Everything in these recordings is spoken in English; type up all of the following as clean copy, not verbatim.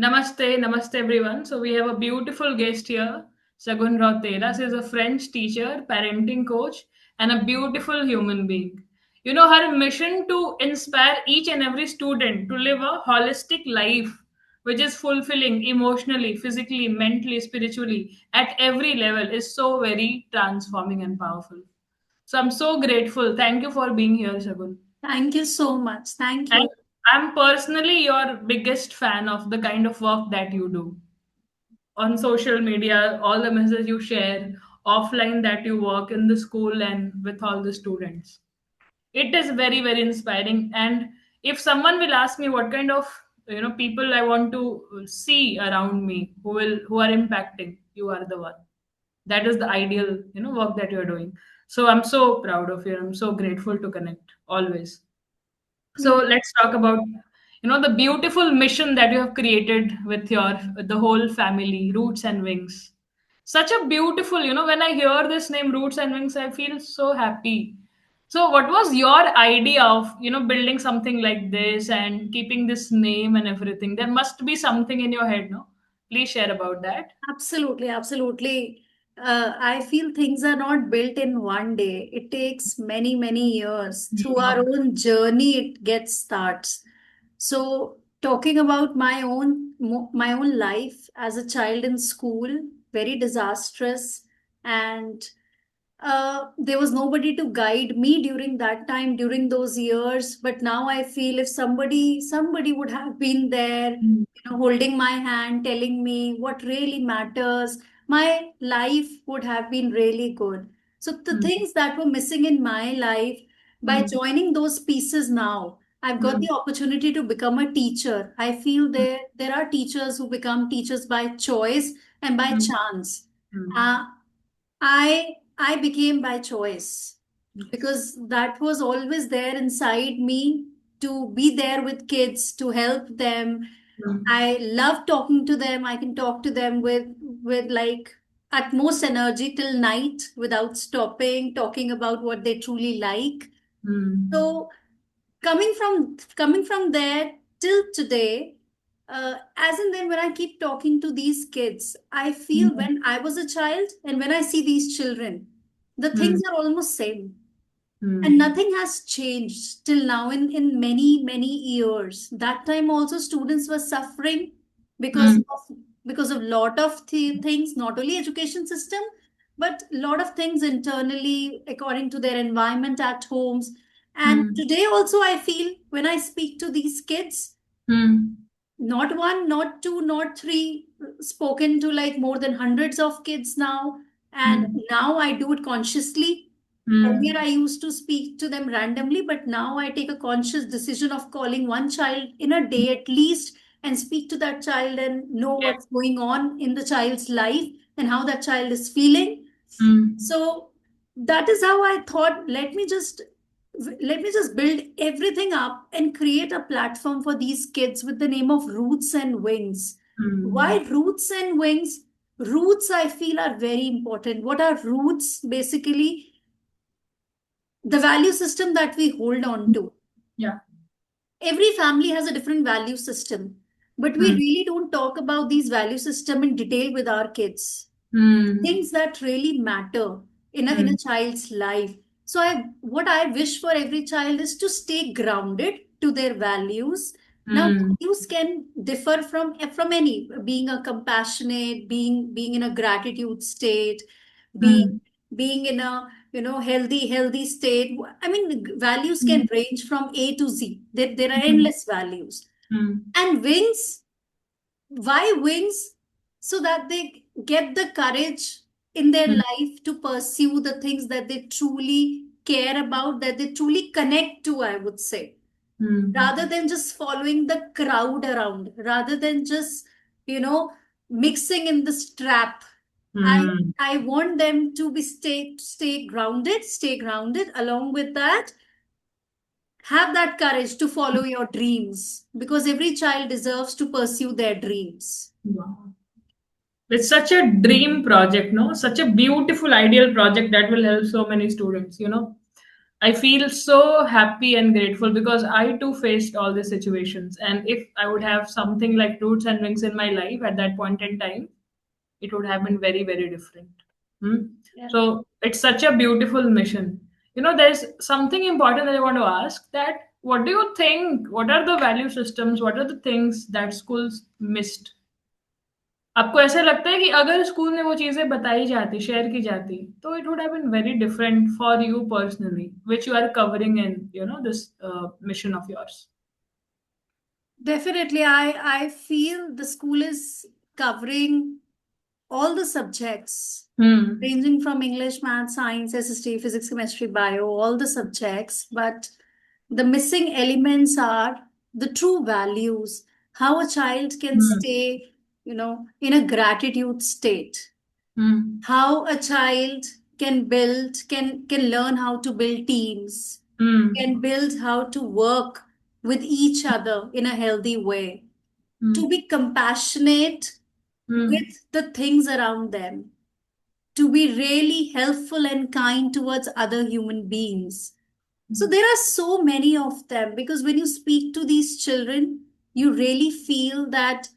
Namaste, namaste everyone. So we have a beautiful guest here, Sagun Rauteras is a French teacher, parenting coach, and a beautiful human being. You know, her mission to inspire each and every student to live a holistic life, which is fulfilling emotionally, physically, mentally, spiritually, at every level, is so very transforming and powerful. So I'm so grateful. Thank you for being here, Sagun. Thank you so much. Thank And you. I'm personally your biggest fan of the kind of work that you do on social media, all the messages you share, offline that you work in the school and with all the students. It is very, very inspiring. And if someone will ask me what kind of people I want to see around me who are impacting, you are the one. That is the ideal, work that you're doing. So I'm so proud of you. I'm so grateful to connect always. So Mm. let's talk about the beautiful mission that you have created with your the whole family, Roots and Wings. Such a beautiful, when I hear this name Roots and Wings, I feel so happy. So what was your idea of, building something like this and keeping this name and everything? There must be something in your head, no? Please share about that. Absolutely, absolutely. I feel things are not built in one day. It takes many, many years. Through our Yeah. own journey, it gets starts. So, talking about my own life as a child in school, very disastrous, and there was nobody to guide me during that time, during those years. But now I feel if somebody would have been there, Mm. holding my hand, telling me what really matters, my life would have been really good. So the Mm. things that were missing in my life, by Mm. joining those pieces now, I've got Mm. the opportunity to become a teacher. I feel there are teachers who become teachers by choice and by Mm. chance. Mm. Uh, I became by choice Yes. because that was always there inside me to be there with kids, to help them. Mm. I love talking to them. I can talk to them with like utmost energy till night without stopping, talking about what they truly like. Mm. So coming from there till today, as and then when I keep talking to these kids, I feel Mm. when I was a child and when I see these children, the things Mm. are almost same, and Mm. nothing has changed till now in many years. That time also students were suffering because Mm. of lot of things, not only education system, but lot of things internally according to their environment at homes. And Mm. today also I feel when I speak to these kids, Mm. not one, not two, not three, spoken to like more than hundreds of kids now. And Mm. now I do it consciously. Earlier, Mm. I used to speak to them randomly, but now I take a conscious decision of calling one child in a day at least and speak to that child and know Yes. what's going on in the child's life and how that child is feeling. Mm. So that is how I thought, let me just build everything up and create a platform for these kids with the name of Roots and Wings. Why Mm. Roots and Wings? Roots, I feel, are very important. What are roots? Basically, the value system that we hold on to. Yeah. Every family has a different value system, but we Mm. really don't talk about these value system in detail with our kids. Mm. Things that really matter in a Mm. child's life. So what I wish for every child is to stay grounded to their values. Now Mm. values can differ from any, being a compassionate, being in a gratitude state, being Mm. being in a healthy state. I mean, values Mm. can range from A to Z. There are Mm. endless values. Mm. And wings, why wings? So that they get the courage in their Mm. life to pursue the things that they truly care about, that they truly connect to, I would say, rather Mm. than just following the crowd around, rather than just, you know, mixing in this trap. I Mm. I want them to be stay grounded. Along with that, have that courage to follow your dreams because every child deserves to pursue their dreams. Wow. It's such a dream project, no? Such a beautiful, ideal project that will help so many students. I feel so happy and grateful because I too faced all these situations. And if I would have something like Roots and Wings in my life at that point in time, it would have been very, very different. Hmm? Yeah. So it's such a beautiful mission. There's something important that I want to ask, that what do you think? What are the value systems? What are the things that schools missed? आपको ऐसा लगता है कि अगर school में वो चीजें बताई जाती, शेयर की जाती, तो it would have been very different for you personally, which you are covering in this mission of yours? Definitely, I feel the school is covering all the subjects, Hmm. ranging from English, math, science, SST, physics, chemistry, bio, all the subjects. But the missing elements are the true values, how a child can Hmm. stay, in a gratitude state, Hmm. how a child can learn how to build teams, Hmm. can build how to work with each other in a healthy way, to Hmm. be compassionate Hmm. with the things around them, to be really helpful and kind towards other human beings. So there are so many of them, because when you speak to these children, you really feel that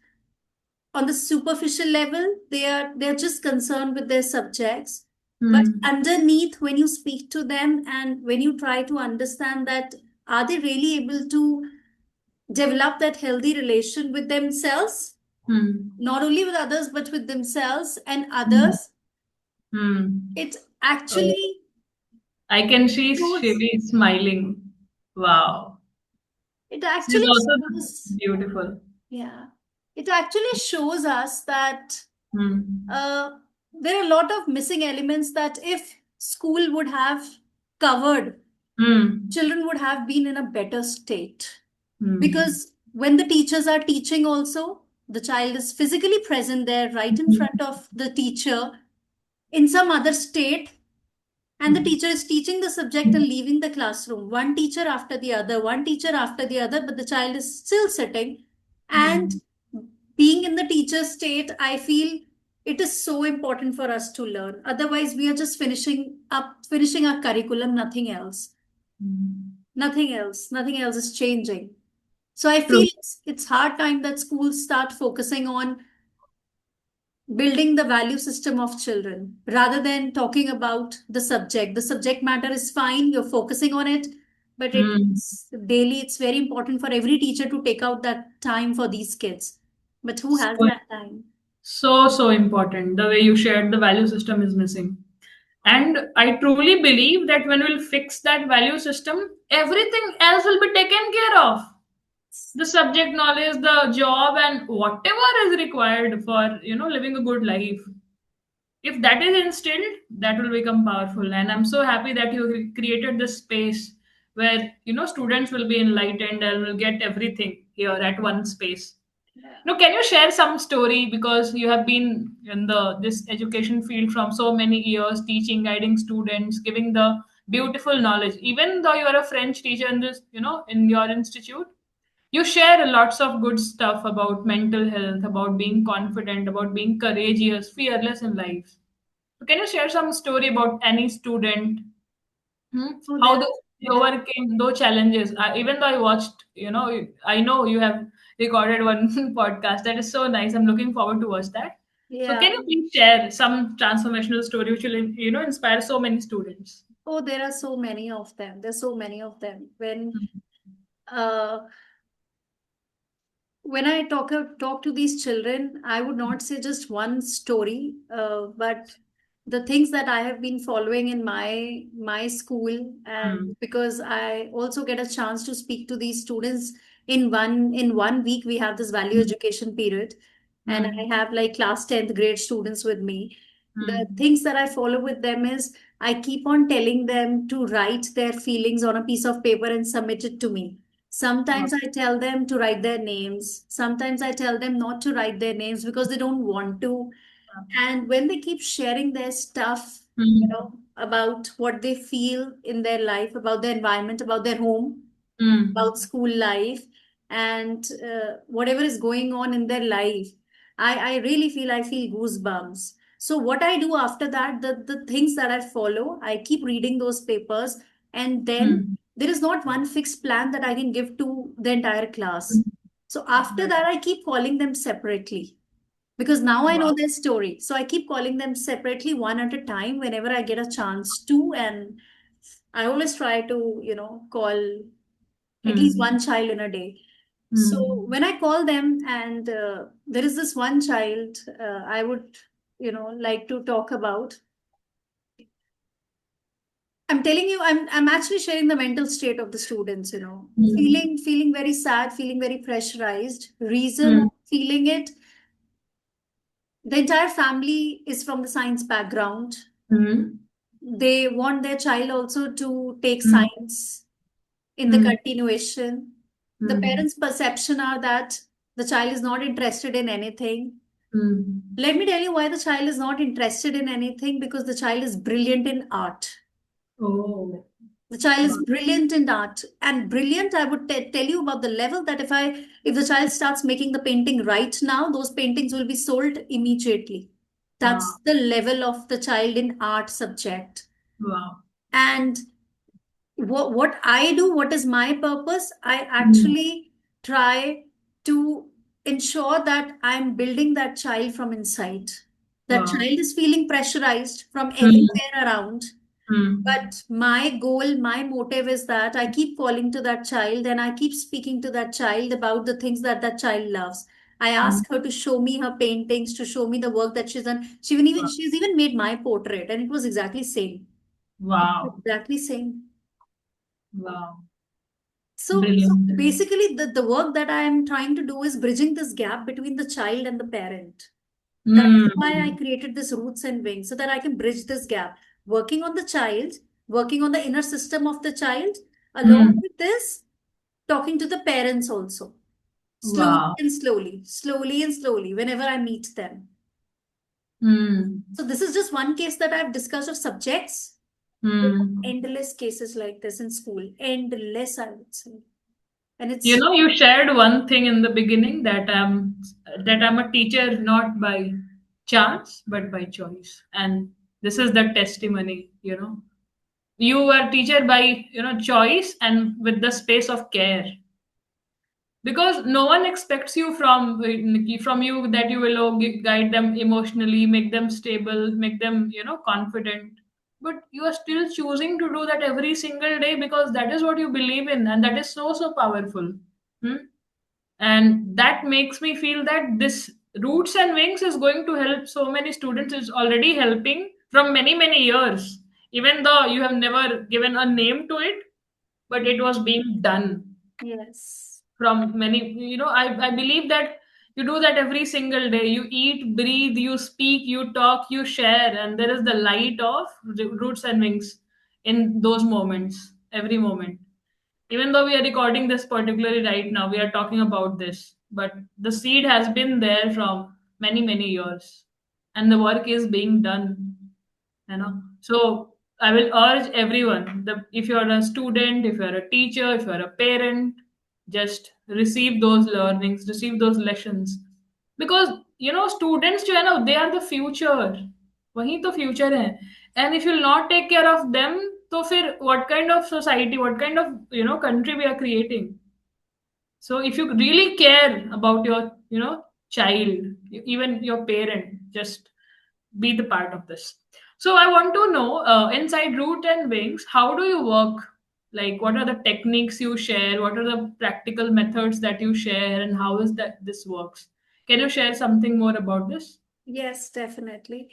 on the superficial level they're just concerned with their subjects, but Hmm. underneath, when you speak to them and when you try to understand that are they really able to develop that healthy relation with themselves, Hmm. not only with others but with themselves and Hmm. others, Hmm. it Oh, actually I can see shows Shivi smiling. Wow. it She's actually also shows beautiful. yeah, it actually shows us that Hmm. uh, there are a lot of missing elements that if school would have covered, Hmm. children would have been in a better state. Hmm. Because when the teachers are teaching, also, the child is physically present there right in Hmm. front of the teacher in some other state, and the teacher is teaching the subject and leaving the classroom, one teacher after the other, one teacher after the other, but the child is still sitting. And Hmm. being in the teacher state, I feel it is so important for us to learn. Otherwise, we are just finishing our curriculum, nothing else. Hmm. Nothing else is changing. So I True. feel it's hard time that schools start focusing on building the value system of children rather than talking about the subject. The subject matter is fine, you're focusing on it, but Hmm. it's very important for every teacher to take out that time for these kids. But who has So, that time? so important. The way you shared, the value system is missing. And I truly believe that when we'll fix that value system, everything else will be taken care of. The subject knowledge, the job, and whatever is required for living a good life. If that is instilled, that will become powerful. And I'm so happy that you created this space where students will be enlightened and will get everything here at one space. Can you share some story, because you have been in the this education field from so many years, teaching, guiding students, giving the beautiful knowledge. Even though you are a French teacher in this, in your institute, you share lots of good stuff about mental health, about being confident, about being courageous, fearless in life. So can you share some story about any student? Oh, How there they overcame those challenges? Even though I watched, I know you have recorded one podcast. That is so nice. I'm looking forward to watch that. So yeah. can you please share some transformational story which will, inspire so many students? Oh, there are so many of them. There's so many of them. Uh, when I talk to these children, I would not say just one story, but the things that I have been following in my school, and Mm. because I also get a chance to speak to these students in one week, we have this value education period, and I Mm. have like class 10th grade students with me. The Mm. things that I follow with them is I keep on telling them to write their feelings on a piece of paper and submit it to me. Wow. Sometimes I tell them to write their names. Sometimes I tell them not to write their names because they don't want to. And when they keep sharing their stuff, Mm. about what they feel in their life, about their environment, about their home, Mm. about school life, and whatever is going on in their life, I really feel goosebumps. So what I do after that, the things that I follow, I keep reading those papers, And then Hmm. there is not one fixed plan that I can give to the entire class. So after Right. that, I keep calling them separately because now I know Wow. their story. So I keep calling them separately, one at a time, whenever I get a chance to. And I always try to, call at least Hmm. one child in a day. So Hmm. when I call them, and there is this one child I would, like to talk about. I'm telling you, I'm actually sharing the mental state of the students, Hmm. feeling very sad, feeling very pressurized. Reason Hmm. of feeling it, the entire family is from the science background. Hmm. They want their child also to take Hmm. science in the Hmm. continuation. The Hmm. parents' perception are that the child is not interested in anything. Hmm. Let me tell you why the child is not interested in anything, because the child is brilliant in art. Oh. The child is Wow. brilliant in art, and brilliant, I would tell you about the level that if the child starts making the painting right now, those paintings will be sold immediately. Wow. That's the level of the child in art subject. Wow. And what I do, what is my purpose, I Hmm. actually try to ensure that I'm building that child from inside. That Wow. child is feeling pressurized from Hmm. everywhere around, Hmm. but my goal, my motive is that I keep calling to that child and I keep speaking to that child about the things that that child loves. I Hmm. ask her to show me her paintings, to show me the work that she's done. She's even made my portrait, and it was exactly same. Wow. Exactly same. Wow. So Brilliant. basically, the work that I am trying to do is bridging this gap between the child and the parent. That is why I Hmm. created this Roots and Wings, so that I can bridge this gap, working on the child, working on the inner system of the child, along Hmm. with this, talking to the parents also, slowly Wow. and slowly, slowly and slowly, whenever I meet them. Hmm. So this is just one case that I've discussed of subjects. There are Hmm. endless cases like this in school, endless, I would say. And You it's know, you shared one thing in the beginning that I'm a teacher not by chance but by choice, and this is the testimony. You are teacher by choice and with the space of care, because no one expects you from you that you will guide them emotionally, make them stable, make them confident, but you are still choosing to do that every single day because that is what you believe in, and that is so powerful. Hmm? And that makes me feel that this Roots and Wings is going to help so many students. It's already helping from many years, even though you have never given a name to it, but it was being done yes, from many. I believe that you do that every single day. You eat, breathe, you speak, you talk, you share, and there is the light of Roots and Wings in those moments, every moment. Even though we are recording this particularly right now, we are talking about this, but the seed has been there from many years, and the work is being done. So I will urge everyone, if you're a student, if you're a teacher, if you're a parent, just receive those learnings, receive those lessons, because students जो है ना, they are the future. वही तो future है. And if you'll not take care of them, तो फिर what kind of society, what kind of country we are creating? So if you really care about your child, even your parent, just be the part of this. So I want to know, inside Root and Wings, how do you work? Like, what are the techniques you share? What are the practical methods that you share, and how is that this works? Can you share something more about this? yes, definitely.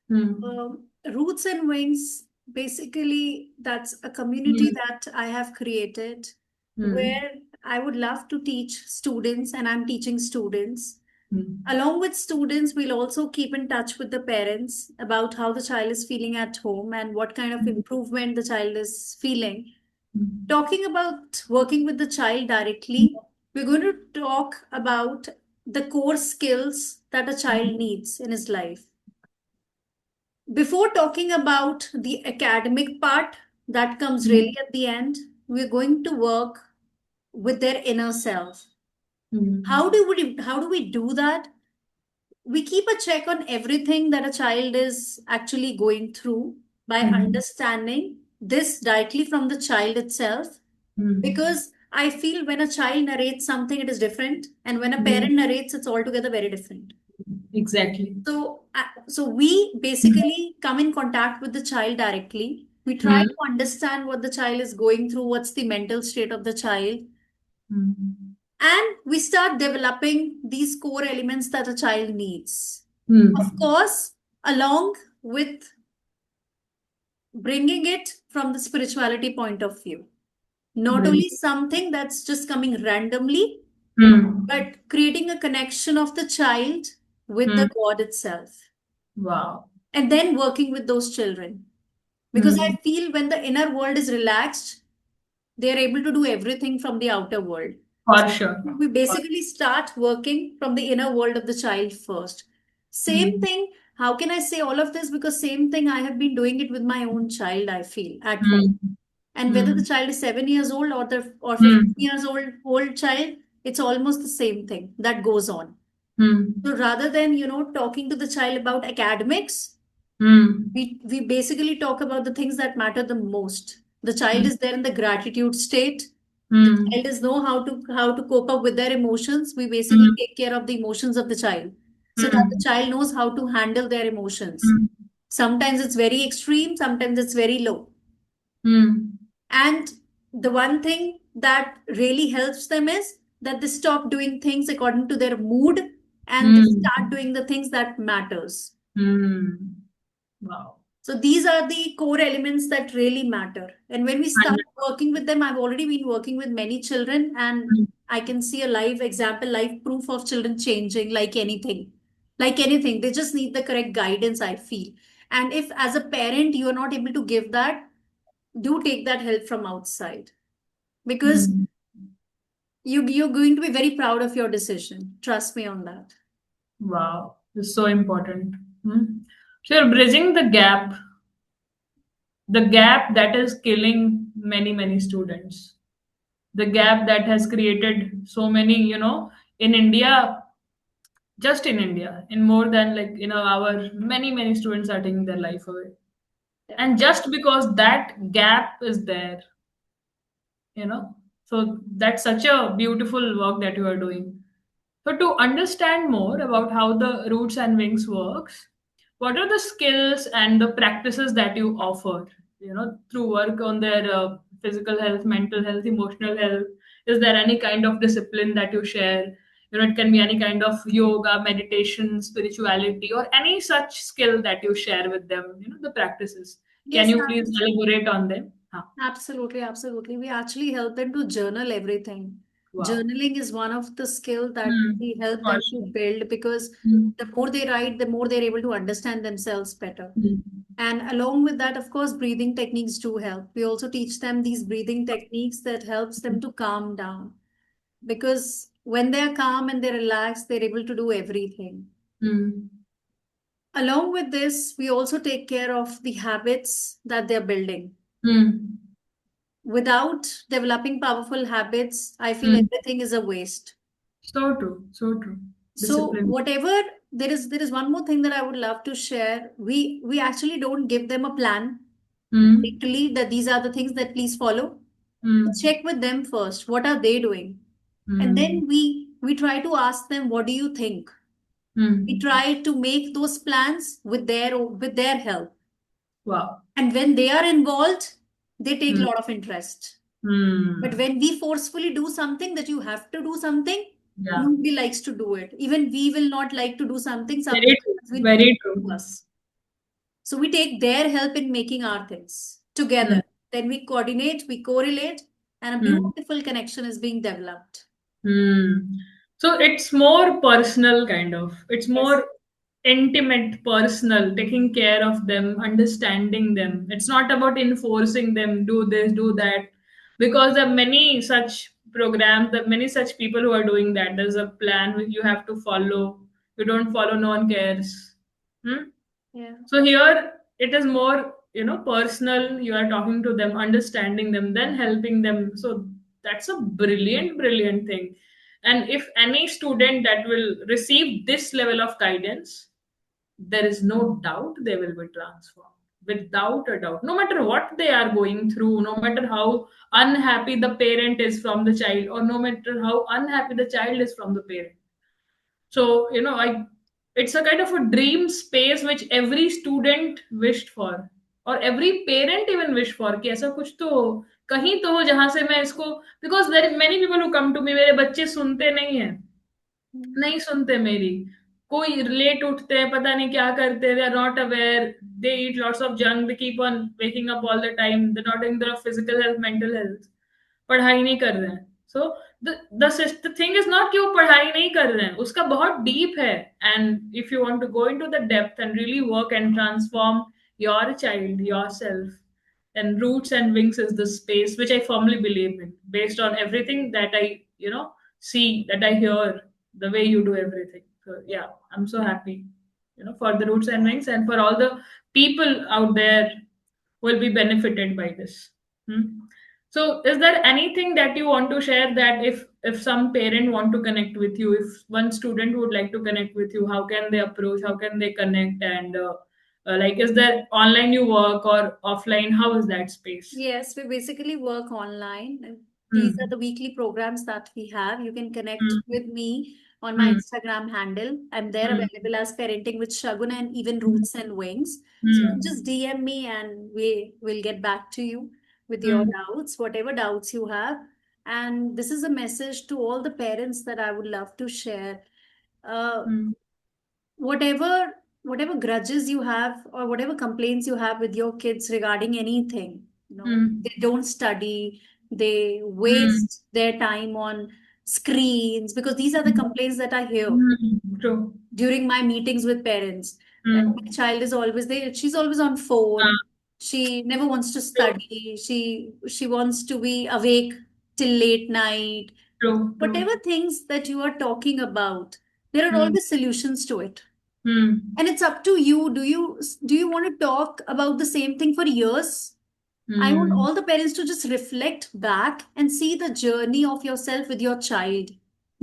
Hmm. Roots and Wings, basically, that's a community Hmm. that I have created Hmm. where I would love to teach students, and I'm teaching students. Hmm. Along with students, we'll also keep in touch with the parents about how the child is feeling at home and what kind of improvement the child is feeling. Hmm. Talking about working with the child directly, we're going to talk about the core skills that a child needs in his life. Before talking about the academic part that comes really at the end, we're going to work with their inner self. Hmm. How do we do that? We keep a check on everything that a child is actually going through by Hmm. understanding this directly from the child itself, Mm. because I feel when a child narrates something, it is different, and when a Mm. parent narrates, it's altogether very different. Exactly. So we basically come in contact with the child directly. We try Mm. to understand what the child is going through, what's the mental state of the child, Mm. and we start developing these core elements that a child needs. Of Mm. course, along with bringing it from the spirituality point of view. Not Very. only something that's just coming randomly, Mm. but creating a connection of the child with the Mm. God itself, Wow. and then working with those children. Because I Mm. feel when the inner world is relaxed, they are able to do everything from the outer world. For sure. We basically start working from the inner world of the child first. Same Mm. thing, how can I say all of this? Because same thing, I have been doing it with my own child, I feel, at home. Mm. And whether the Mm. child is 7 years old or 15 Mm. years old child, it's almost the same thing that goes on. Mm. So rather than, talking to the child about academics, Mm. we basically talk about the things that matter the most. The child Mm. is there in the gratitude state. The Mm. child is know how to cope up with their emotions. We basically Mm. take care of the emotions of the child so that the Mm. child knows how to handle their emotions. Mm. Sometimes it's very extreme, sometimes it's very low. Mm. And the one thing that really helps them is that they stop doing things according to their mood and they Mm. start doing the things that matters. Mm. Wow. So these are the core elements that really matter. And when we start And working with them, I've already been working with many children, and mm. I can see a live example, live proof of children changing like anything. Like anything, they just need the correct guidance, I feel. And if as a parent you are not able to give that, do take that help from outside, because Mm. you're going to be very proud of your decision. Trust me on that. Wow. It's so important. Mm. So you're bridging the gap that is killing many, many students. The gap that has created so many, in India, just in India, in more than like, our many, many students are taking their life away. Yeah. And just because that gap is there, you know, so that's such a beautiful work that you are doing. So to understand more about how the Roots and Wings works, what are the skills and the practices that you offer, through work on their physical health, mental health, emotional health? Is there any kind of discipline that you share? It can be any kind of yoga, meditation, spirituality, or any such skill that you share with them, the practices. Can Yes, you please elaborate on them? Huh. absolutely, absolutely. We actually help them to journal everything. Wow. Journaling is one of the skill that Hmm. we help For them to sure. build, because Hmm. the more they write, the more they're able to understand themselves better. Hmm. And along with that, of course, breathing techniques do help. We also teach them these breathing techniques that helps them to calm down, because when they're calm and they're relaxed, they're able to do everything. Hmm. Along with this, we also take care of the habits that they're building. Hmm. Without developing powerful habits, I feel Hmm. everything is a waste. So true. So true. So Discipline. whatever, there is one more thing that I would love to share. We actually don't give them a plan Hmm. literally that these are the things that please follow. We Hmm. check with them first. What are they doing? And Hmm. then we try to ask them, what do you think? We Hmm. try to make those plans with their help. Wow. And when they are involved, they take a Hmm. lot of interest. But Hmm. when we forcefully do something that you have to do something, Yeah. nobody likes to do it. Even we will not like to do something Very that true. has been Very forced to true. us. So we take their help in making our things Hmm. together. Then we coordinate, we correlate, and a Hmm. beautiful connection is being developed. Hmm. So it's more personal, kind of. It's Yes. more intimate, personal, taking care of them, understanding them. It's not about enforcing them, do this, do that. Because there are many such programs, there are many such people who are doing that. There's a plan which you have to follow. You don't follow, no one cares. Hmm? Yeah. So here it is more, personal. You are talking to them, understanding them, then helping them. So that's a brilliant, brilliant thing. And if any student that will receive this level of guidance, there is no doubt they will be transformed. without a doubt, no matter what they are going through, no matter how unhappy the parent is from the child, or no matter how unhappy the child is from the parent. So, I it's a kind of a dream space which every student wished for, or every parent even wished for, कि ऐसा कुछ तो हो, कहीं तो हो जहां से मैं इसको, because there is many people who come to me, मेरे बच्चे सुनते नहीं हैं, नहीं सुनते मेरी, कोई लेट उठते हैं, पता नहीं क्या करते, they are not aware, they eat lots of junk, they keep on waking up all the time, they not in the physical health, mental health, पढ़ाई नहीं कर रहे हैं. So the thing is not कि वो पढ़ाई नहीं कर रहे हैं, उसका बहुत डीप है. And if you want to go into the depth and really work and transform your child, yourself, and Roots and Wings is the space which I firmly believe in, based on everything that I see, that I hear, the way you do everything. So yeah, I'm so happy, for the Roots and Wings, and for all the people out there who will be benefited by this. Hmm? So is there anything that you want to share, that if some parent want to connect with you, if one student would like to connect with you, how can they approach, how can they connect, and like, is there online you work or offline, how is that space? Yes, we basically work online. And these are Hmm. the weekly programs that we have. You can connect Hmm. with me on my Hmm. Instagram handle. I'm there Hmm. available as Parenting with Shagun and even Hmm. Roots and Wings. So just Hmm. DM me and we will get back to you with your Hmm. doubts, whatever doubts you have. And this is a message to all the parents that I would love to share. Uh, Hmm. whatever whatever grudges you have or whatever complaints you have with your kids regarding anything, Hmm. they don't study, they Hmm. waste their time on screens, because these are the complaints that I hear Hmm. True. during my meetings with parents. That Hmm. my child is always there, she's always on phone, Ah, she never wants to true. study, she wants to be awake till late night. True. True. Whatever things that you are talking about, there are Hmm. always solutions to it, Hmm. and it's up to you. Do you want to talk about the same thing for years? I want Hmm. all the parents to just reflect back and see the journey of yourself with your child.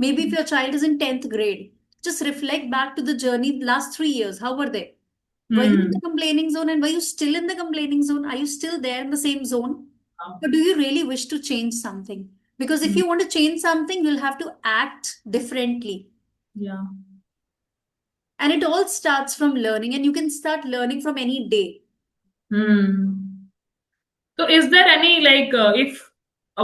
Maybe if your child is in 10th grade, just reflect back to the journey last 3 years. How were they? Were you in the Hmm. complaining zone, and were you still in the complaining zone? Are you still there in the same zone? Ah. Or do you really wish to change something? Because if Hmm. you want to change something, you'll have to act differently. Yeah. And it all starts from learning, and you can start learning from any day. Hmm. So is there any, like, if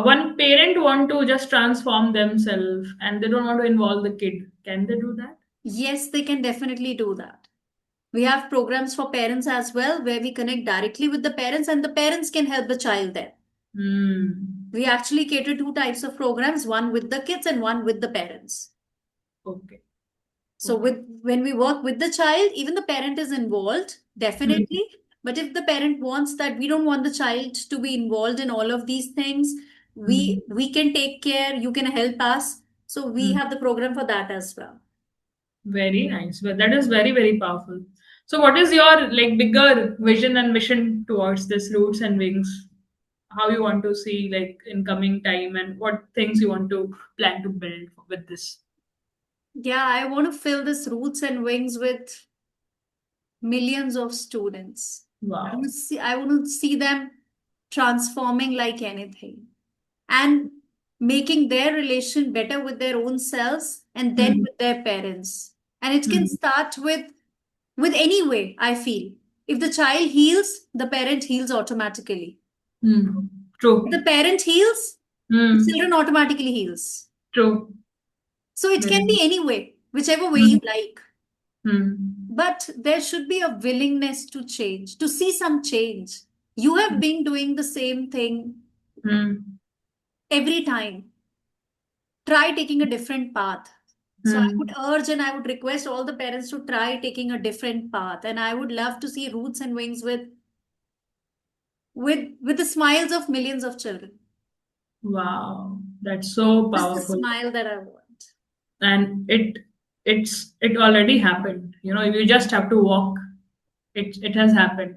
one parent want to just transform themselves and they don't want to involve the kid, can they do that? Yes, they can definitely do that. We have programs for parents as well, where we connect directly with the parents and the parents can help the child there. Hmm. We actually cater two types of programs, one with the kids and one with the parents. Okay. So Okay. when we work with the child, even the parent is involved, Hmm. definitely. But if the parent wants that, we don't want the child to be involved in all of these things, Hmm. we can take care, you can help us. So we Hmm. have the program for that as well. Very nice. Well, that is very, very powerful. So what is your, like, bigger vision and mission towards this Roots and Wings? How you want to see, like, in coming time, and what things you want to plan to build with this? Yeah, I want to fill this Roots and Wings with millions of students. Wow. I want to see them transforming like anything and making their relation better with their own selves and then Hmm. with their parents. And it can Hmm. start with any way, I feel. If the child heals, the parent heals automatically. Hmm. If True. the parent heals, the Hmm. children automatically heals. True. So it can Very. be any way, whichever way Hmm. you like. Hmm. But there should be a willingness to change, to see some change. You have been doing the same thing Hmm. every time. Try taking a different path. So I would Hmm. urge and I would request all the parents to try taking a different path. And I would love to see Roots and Wings with the smiles of millions of children. Wow. That's so Just the powerful. smile that I want. And it already happened. You just have to walk. It has happened,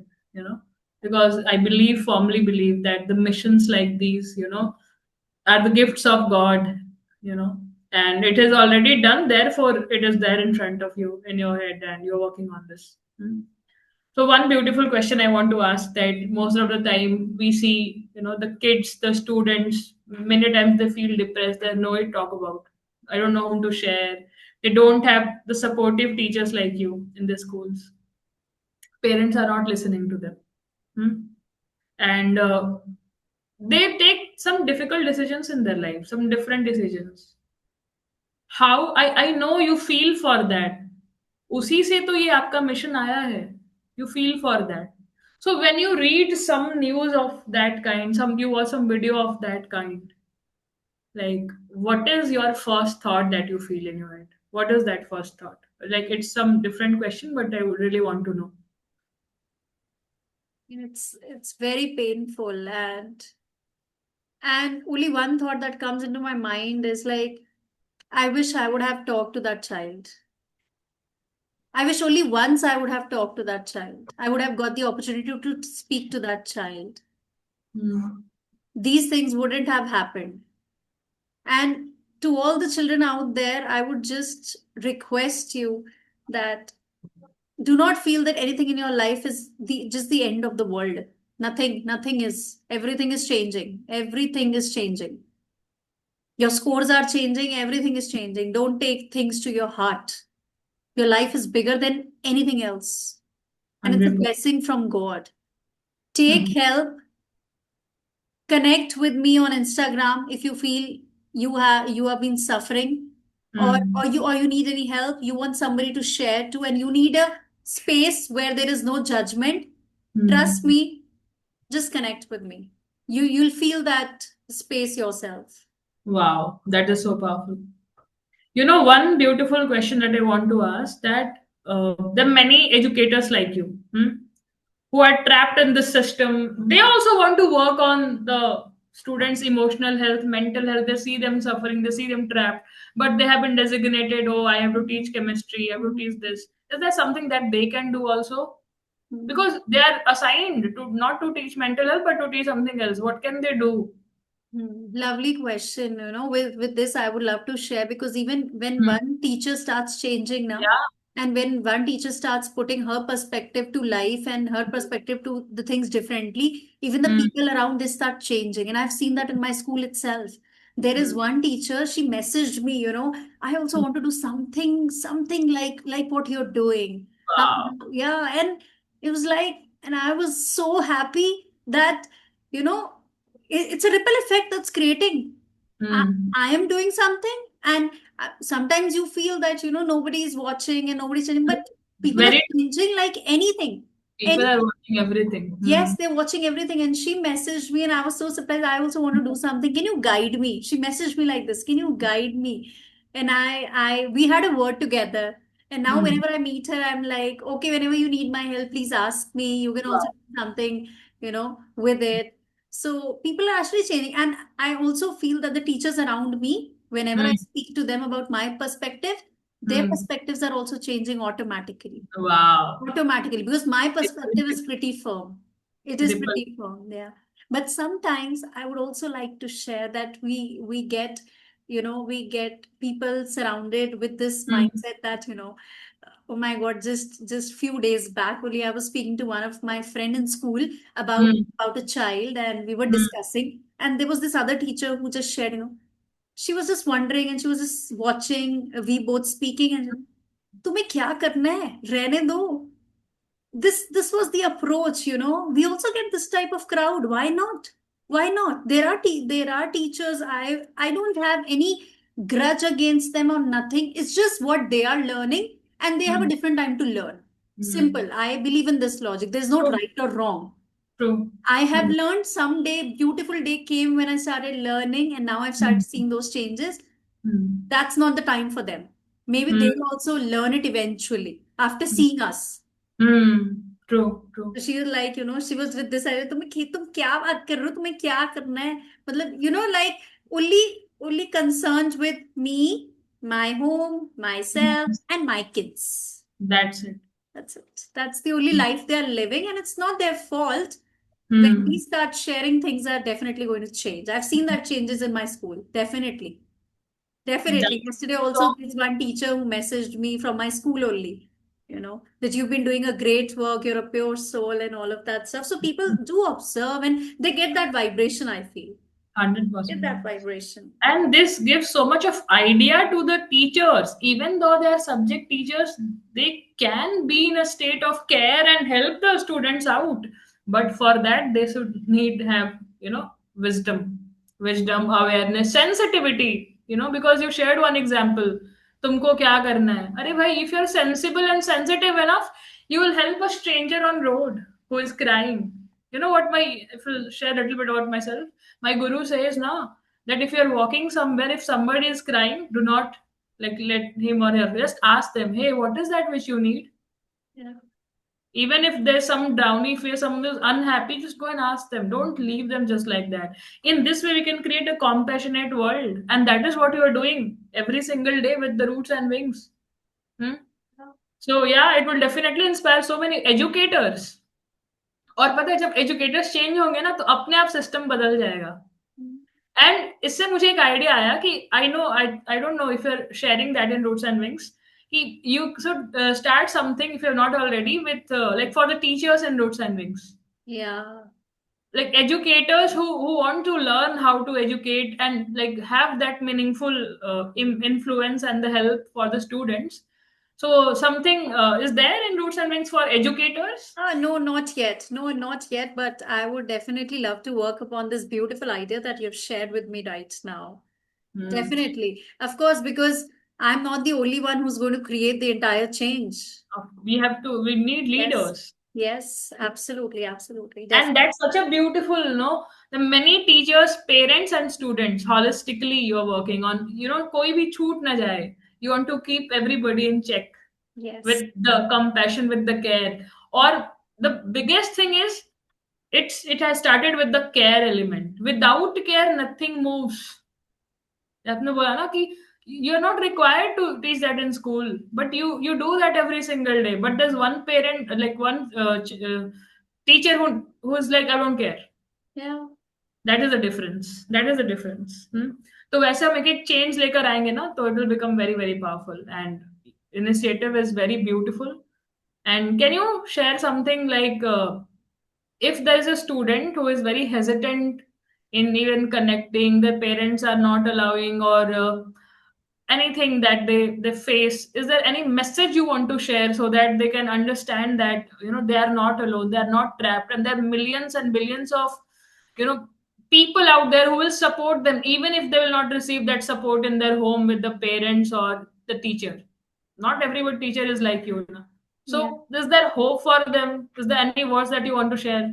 because I believe, firmly believe, that the missions like these, are the gifts of God, you know, and it is already done. Therefore, it is there in front of you, in your head, and you're working on this. Hmm. So one beautiful question I want to ask, that most of the time we see, the kids, the students, many times they feel depressed, there's no way to talk about. I don't know whom to share. They don't have the supportive teachers like you in the schools. Parents are not listening to them. Hmm? And they take some difficult decisions in their life, some different decisions. How I know you feel for that. उसी से तो ये आपका mission आया है. You feel for that. So when you read some news of that kind, some you watch some video of that kind, like what is your first thought that you feel in your head? What is that first thought? Like it's some different question, but I would really want to know. It's very painful, and only one thought that comes into my mind is like, I wish I would have talked to that child. I wish only once I would have talked to that child. I would have got the opportunity to speak to that child. Hmm. These things wouldn't have happened. And to all the children out there, I would just request you that do not feel that anything in your life is the end of the world. Nothing is. Everything is changing. Everything is changing. Your scores are changing. Everything is changing. Don't take things to your heart. Your life is bigger than anything else, and it's a 100%. blessing from God. Take Hmm. help. Connect with me on Instagram if you feel you have been suffering, Hmm. or you need any help, you want somebody to share to, and you need a space where there is no judgment. Trust Hmm. me, just connect with me. You'll feel that space yourself. Wow, that is so powerful. One beautiful question that I want to ask, that there are many educators like you, who are trapped in this system. They also want to work on the students' emotional health, mental health. They see them suffering, they see them trapped, but they have been designated, oh, I have to teach chemistry, I have to teach this. Is there something that they can do also? Mhm. Because they are assigned to not to teach mental health, but to teach something else. What can they do? Lovely question. With this, I would love to share, because even when Hmm. one teacher starts changing now, Yeah. and when one teacher starts putting her perspective to life and her perspective to the things differently, even the Hmm. people around, they start changing. And I've seen that in my school itself. There is Hmm. one teacher, she messaged me, I also want to do something like what you're doing. Wow. Yeah, and it was like, and I was so happy that, you know, it's a ripple effect that's creating. I, Hmm. I am doing something, and sometimes you feel that nobody is watching and nobody's changing, but people are Very changing like anything. people Any are watching everything. Hmm. Yes, they're watching everything. And she messaged me, and I was so surprised. I also want to do something. Can you guide me? She messaged me like this. Can you guide me? And we had a word together. And now Hmm. whenever I meet her, I'm like, okay, whenever you need my help, please ask me. You can also Wow. do something, with it. So people are actually changing. And I also feel that the teachers around me, whenever I Hmm. speak to them about my perspective, their Hmm. perspectives are also changing automatically. Wow. Automatically, because my Ripple perspective is effect. pretty firm. It is Ripple. pretty firm, yeah. But sometimes I would also like to share that we get people surrounded with this Hmm. mindset that, oh my God, just few days back only I was speaking to one of my friend in school about Hmm. about a child, and we were Hmm. discussing, and there was this other teacher who just shared, she was just wondering, and she was just watching we both speaking, and तुम्हें क्या करना है रहने दो. This was the approach. We also get this type of crowd. Why not? There are teachers. I don't have any grudge against them or nothing. It's just what they are learning, and they have a Hmm. different time to learn. Hmm. Simple. I believe in this logic. There's no True. right or wrong. True. I have Hmm. learned someday. Beautiful day came when I started learning, and now I've Hmm. started seeing those changes. Hmm. That's not the time for them. Maybe Hmm. they'll also learn it eventually after seeing us. Hmm. True. True. She was like, she was with this idea, तुम क्या बात कर रहे हो, तुम्हें क्या करना है, मतलब like only only concerned with me, my home, my Hmm. Self and my kids. That's it. That's it. That's the only life they are living, and it's not their fault. When we Hmm. start sharing, things are definitely going to change. I've seen that changes in my school. Definitely. That Definitely. Yesterday so also, there's one teacher who messaged me from my school only. that you've been doing a great work, you're a pure soul, and all of that stuff. So people do observe and they get that vibration, I feel. Get 100%. that vibration. And this gives so much of idea to the teachers. Even though they are subject teachers, they can be in a state of care and help the students out. But for that, they should need have, wisdom, awareness, sensitivity, because you shared one example. तुमको क्या करना है? अरे भाई, if you're sensible and sensitive enough, you will help a stranger on road who is crying. You know what my, if I'll share a little bit about myself, my guru says now that if you're walking somewhere, if somebody is crying, do not like let him or her, just ask them, hey, what is that which you need? Yeah. Even if there's some downy face, someone is unhappy, just go and ask them. Don't leave them just like that. In this way, we can create a compassionate world. And that is what you are doing every single day with the roots and wings. Hmm? So yeah, it will definitely inspire so many educators. और पता है जब educators change होंगे ना तो अपने आप system बदल जाएगा. एंड इससे मुझे एक आइडिया आया कि I don't know if you are sharing that in Roots and Wings कि you should start something if you are not already with like for the teachers in Roots and Wings, Yeah. like educators who want to learn how to educate and like have that meaningful influence and the help for the students. So something is there in roots and wings for educators? No, not yet. No, not yet. But I would definitely love to work upon this beautiful idea that you've shared with me right now. Hmm. Definitely. Of course, because I'm not the only one who's going to create the entire change. We need Yes. leaders. Yes, absolutely, absolutely. And Definitely. that's such a beautiful, the many teachers, parents, and students holistically you're working on. Koi bhi choot na jaye. You want to keep everybody in check Yes. with the compassion, with the care. Or the biggest thing is it has started with the care element. Without care, nothing moves. आपने बोला ना कि you're not required to teach that in school, but you do that every single day. But there's one parent, like one teacher who is like, I don't care. Yeah. That is the difference. That is the difference. तो वैसे हम एक एक change लेकर आएंगे ना तो it will become very very powerful, and initiative is very beautiful. And can you share something like if there is a student who is very hesitant in even connecting, their parents are not allowing, or anything that they face, is there any message you want to share so that they can understand that they are not alone, they are not trapped, and there are millions and billions of you know people out there who will support them even if they will not receive that support in their home with the parents or the teacher. Not every good teacher is like you, na? So Yeah. is there hope for them? Is there any words that you want to share?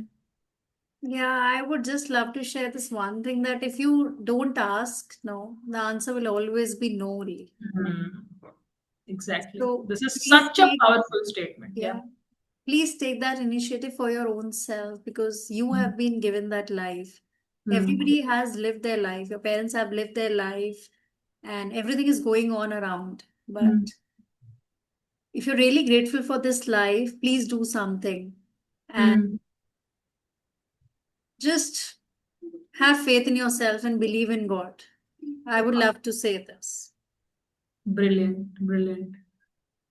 Yeah, I would just love to share this one thing that if you don't ask, no, the answer will always be no. Only. Hmm. Exactly. So This is please such a take, powerful statement. Yeah. yeah, please take that initiative for your own self because you have been given that life. Hmm. Everybody has lived their life. Your parents have lived their life, and everything is going on around. But Hmm. if you're really grateful for this life, please do something and Hmm. just have faith in yourself and believe in God. I would love to say this. Brilliant, brilliant.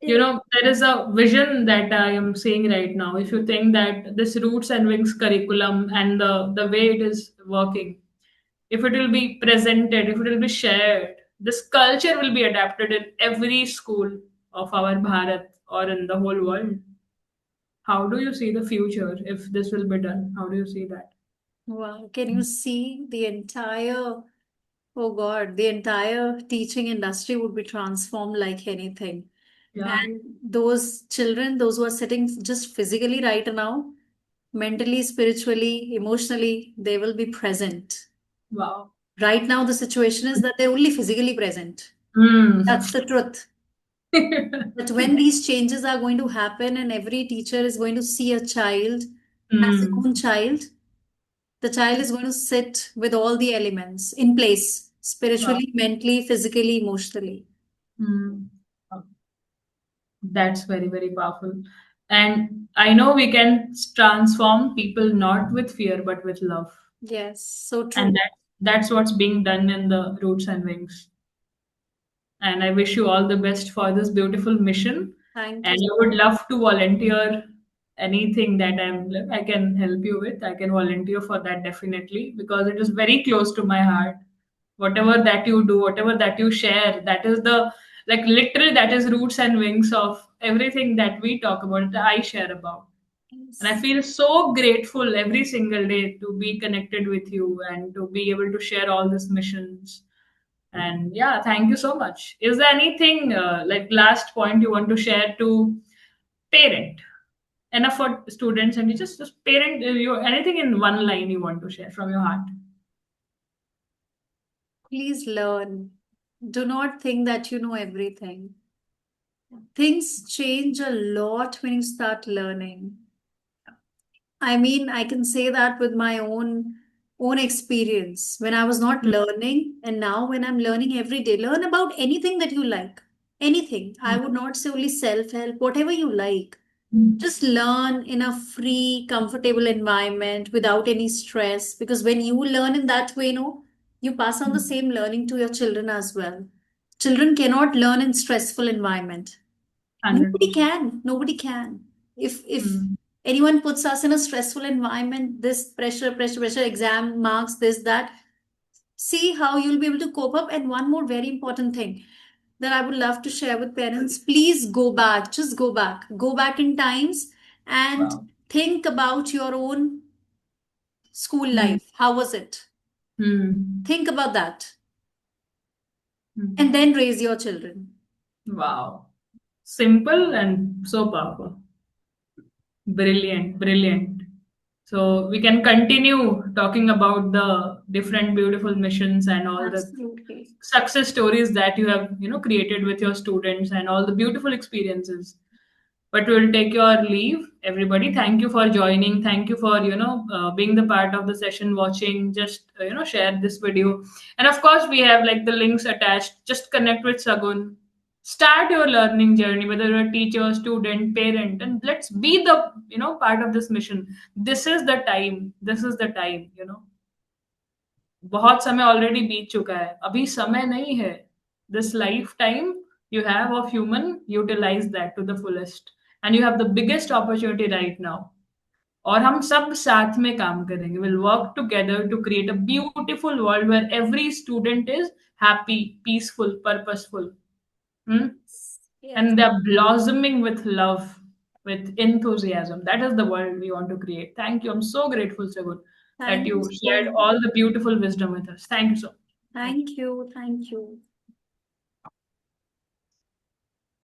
Yeah. There is a vision that I am seeing right now. If you think that this Roots and Wings curriculum and the way it is working, if it will be presented, if it will be shared, this culture will be adapted in every school of our Bharat or in the whole world. How do you see the future if this will be done? How do you see that? Wow. Can you see oh God, the entire teaching industry would be transformed like anything. Yeah. And those children, those who are sitting just physically right now, mentally, spiritually, emotionally, they will be present. Wow. Right now, the situation is that they're only physically present. Hmm. That's the truth. But when these changes are going to happen and every teacher is going to see a child as their Hmm. own child, the child is going to sit with all the elements in place Wow. spiritually, mentally, physically, emotionally. Hmm. That's very, very powerful. And I know we can transform people not with fear, but with love. Yes, so And true. that's what's being done in the Roots and Wings. And I wish you all the best for this beautiful mission. Thank you. and you would love to volunteer anything that I can help you with, I can volunteer for that definitely, because it is very close to my heart. Whatever that you do, whatever that you share, that is the, like, literally, that is roots and wings of everything that we talk about, that I share about. And I Yes. feel so grateful every single day to be connected with you and to be able to share all these missions. And yeah, thank you so much. Is there anything, like, last point you want to share to parent? Enough for students and teachers. Just parent, you, anything in one line you want to share from your heart. Please learn. Do not think that you know everything. Things change a lot when you start learning. I mean, I can say that with my own experience. When I was not learning, and now when I'm learning every day, learn about anything that you like. Anything. I would not say only self-help, whatever you like. Mm. Just learn in a free, comfortable environment without any stress. Because when you learn in that way, you pass on the same learning to your children as well. Children cannot learn in stressful environment. Nobody 100%. can. Nobody can. If Mm. anyone puts us in a stressful environment, this pressure, pressure, pressure, exam marks, this, that, see how you'll be able to cope up. And one more very important thing that I would love to share with parents, please go back. Just go back in times and Wow. think about your own school Mm. life. How was it? Mm. Think about that and Mm. then raise your children. Wow. Simple and so powerful. Brilliant, brilliant. So we can continue talking about the different beautiful missions and all the Absolutely. success stories that you have, created with your students and all the beautiful experiences. But we'll take your leave, everybody. Thank you for joining. Thank you for, being the part of the session, watching. Just, share this video. And of course, we have, like, the links attached. Just connect with Sagun. Start your learning journey, whether you're a teacher, student, parent, and let's be the, part of this mission. This is the time. This is the time. बहुत समय already बीत चुका है, अभी समय नहीं है. This lifetime you have of human, utilize that to the fullest, and you have the biggest opportunity right now. और हम सब साथ में काम करेंगे. We'll work together to create a beautiful world where every student is happy, peaceful, purposeful. Hmm? Yes. And they're blossoming with love, with enthusiasm. That is the world we want to create. Thank you. I'm so grateful, Sagun, that Thank you you so shared much. all the beautiful wisdom with us. Thank you so much. Thank you. Thank you. Thank you.